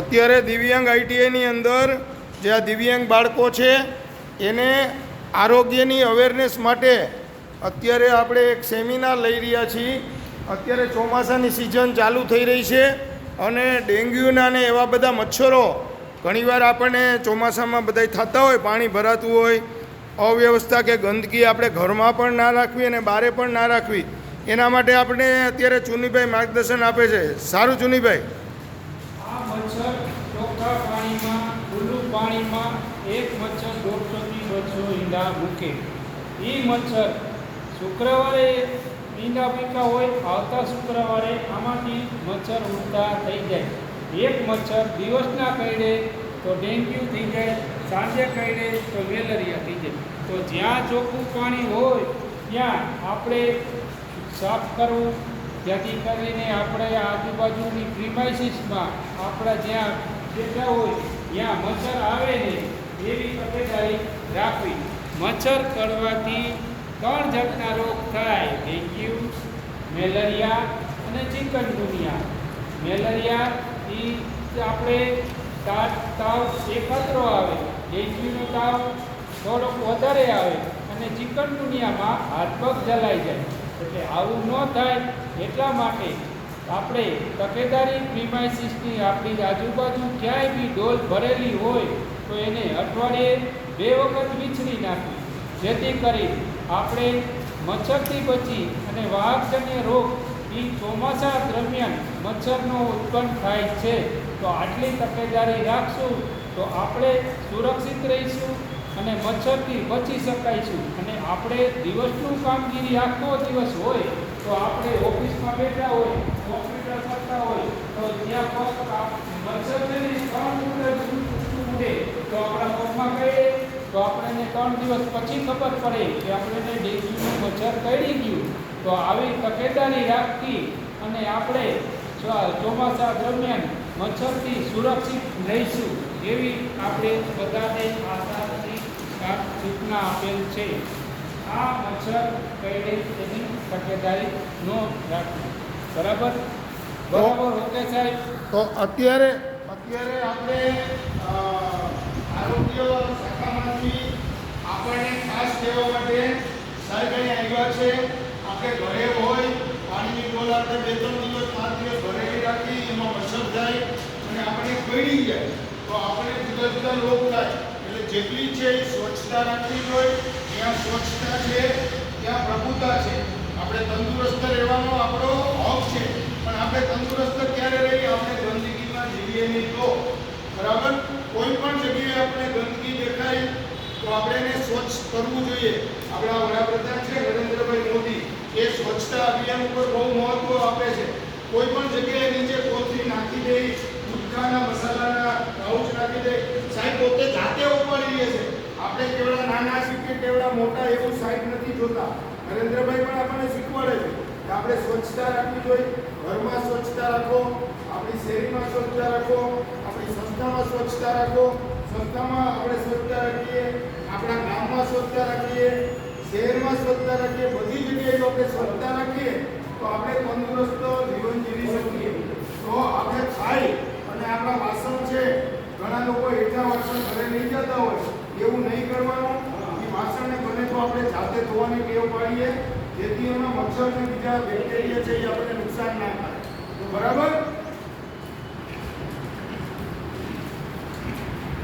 અત્યારે દિવ્યાંગ આઈટીઆઈની અંદર જે આ દિવ્યાંગ બાળકો છે એને આરોગ્યની અવેરનેસ માટે અત્યારે આપણે એક સેમિનાર લઈ રહ્યા છીએ। અત્યારે ચોમાસાની સિઝન ચાલુ થઈ રહી છે અને ડેન્ગ્યુના ને એવા બધા મચ્છરો ઘણીવાર આપણને ચોમાસામાં બધાય થતા હોય, પાણી ભરાતું હોય, અવ્યવસ્થા કે ગંદકી આપણે ઘરમાં પણ ના રાખવી અને બહારે પણ ના રાખવી, એના માટે આપણે અત્યારે ચુનીભાઈ માર્ગદર્શન આપે છે। સારું ચુનીભાઈ, મચ્છર ચોખ્ખા પાણીમાં, ખુલ્લું પાણીમાં એક મચ્છર 150 થી 200 ઈંડા મૂકે। એ મચ્છર શુક્રવારે ઈંડા મૂક્યા હોય, આવતા શુક્રવારે આમાંથી મચ્છર ઉડતા થઈ જાય। એક મચ્છર દિવસના કરડે તો ડેન્ગ્યુ થઈ જાય, સાંજે કરડે તો મેલેરિયા થઈ જાય। તો જ્યાં ચોખ્ખું પાણી હોય ત્યાં આપણે સાફ કરવું, જેથી કરીને આપણે આજુબાજુની પ્રિમાઇસીસમાં આપણા જ્યાં બેઠા હોય ત્યાં મચ્છર આવે નહીં એવી તકેદારી રાખવી। મચ્છર કરડવાથી 3 જાતના રોગ થાય: ડેન્ગ્યુ, મેલેરિયા અને ચિકનગુનિયા। મેલેરિયા એ આપણે તાવ એકત્ર આવે, ડેન્ગ્યુનો તાવ થોડોક વધારે આવે અને ચિકનગુનિયામાં હાથ પગ જલાઈ જાય। એટલે આવું ન થાય એટલા માટે આપણે તકેદારી પ્રિમાઇસીસની આપણી આજુબાજુ ક્યાંય બી ડોલ ભરેલી હોય તો એને અઠવાડિયે 2 વખત વીછળી નાખવી, જેથી કરી આપણે મચ્છરથી બચી અને વાહકજન્ય રોગ એ ચોમાસા દરમિયાન મચ્છરનો ઉત્પન્ન થાય છે। તો આટલી તકેદારી રાખશું તો આપણે સુરક્ષિત રહીશું અને મચ્છરથી બચી શકાઈશું। અને આપણે દિવસનું કામગીરી આખો દિવસ હોય તો આપણે ઓફિસમાં બેઠા હોય, કોમ્પ્યુટર કરતા હોય તો ત્યાં મચ્છરની 3 ઉડે તો આપણા પગમાં કહીએ તો આપણને 3 દિવસ પછી ખબર પડે કે આપણને ડેન્ગ્યુનું મચ્છર કરડી ગયું। તો આવી તકેદારી રાખી અને આપણે ચોમાસા દરમિયાન મચ્છરથી સુરક્ષિત રહીશું એવી આપણે બધાને આશાથી સૂચના આપેલ છે। આ મચ્છર કરડે તેની તકેદારી ન રાખવી। બરાબર? ઓકે સાહેબ? તો અત્યારે આપણે આરોગ્ય શાખામાંથી આપણને ખાસ કહેવા માટે સાહેબ અહીં આવ્યા છે। આપણે ઘરે હોય પાણીની ડોલ આપણે 2-3 દિવસ 5 દિવસ ભરેલી રાખી, એમાં મચ્છર જાય અને આપણને કરડી જાય તો આપણે જુદા જુદા રોગ થાય। એટલે જેટલી છે એ સ્વચ્છતા રાખવી જોઈએ। જ્યાં સ્વચ્છતા છે ત્યાં પ્રભુતા છે। આપણે તંદુરસ્ત રહેવાનો આપણો હક છે, પણ આપણે તંદુરસ્ત ક્યારે રહીએ? આપણે ગંદકીમાં જીવીએ નહીં તો। બરાબર? કોઈ પણ જગ્યાએ આપણે ગંદકી દેખાય તો આપણે એને સ્વચ્છ કરવું જોઈએ। આપણા વડાપ્રધાન છે નરેન્દ્રભાઈ મોદી, એ સ્વચ્છતા અભિયાન ઉપર બહુ મહત્વ આપે છે। કોઈ પણ જગ્યાએ નીચે કોથળી નાખી દે, ગુટખાના મસાલાના પાઉચ નાખી દે, સાહેબ પોતે જાતે ઉપાડી લે છે। આપણે કેવડા નાના શીખીએ કેવડા મોટા એવું સાહેબ નથી જોતા। નરેન્દ્રભાઈ પણ આપણને શીખવાડે છે કે આપણે સ્વચ્છતા રાખવી જોઈએ। ઘરમાં સ્વચ્છતા રાખો, આપણી શેરીમાં સ્વચ્છતા રાખો, આપણી સંસ્થામાં સ્વચ્છતા રાખો, સંસ્થામાં આપણે સ્વચ્છતા રાખીએ, આપણા ગામમાં સ્વચ્છતા રાખીએ, શહેરમાં સ્વચ્છતા રાખીએ। બધી જગ્યાએ જો આપણે સ્વચ્છતા રાખીએ તો આપણે તંદુરસ્ત જીવન જીવી શકીએ। તો આપણે ખાઈ અને આપણા વાસણ છે, ઘણા લોકો એટલા વાસણ ઘરે લઈ જતા હોય, એવું નહીં કરવાનું। એ વાસણને બને તો આપણે જાતે ધોવાની ટેવ પાડીએ, જેથી એમાં મચ્છર અને બીજા બેક્ટેરિયા છે એ આપણને નુકસાન ના થાય। બરાબર?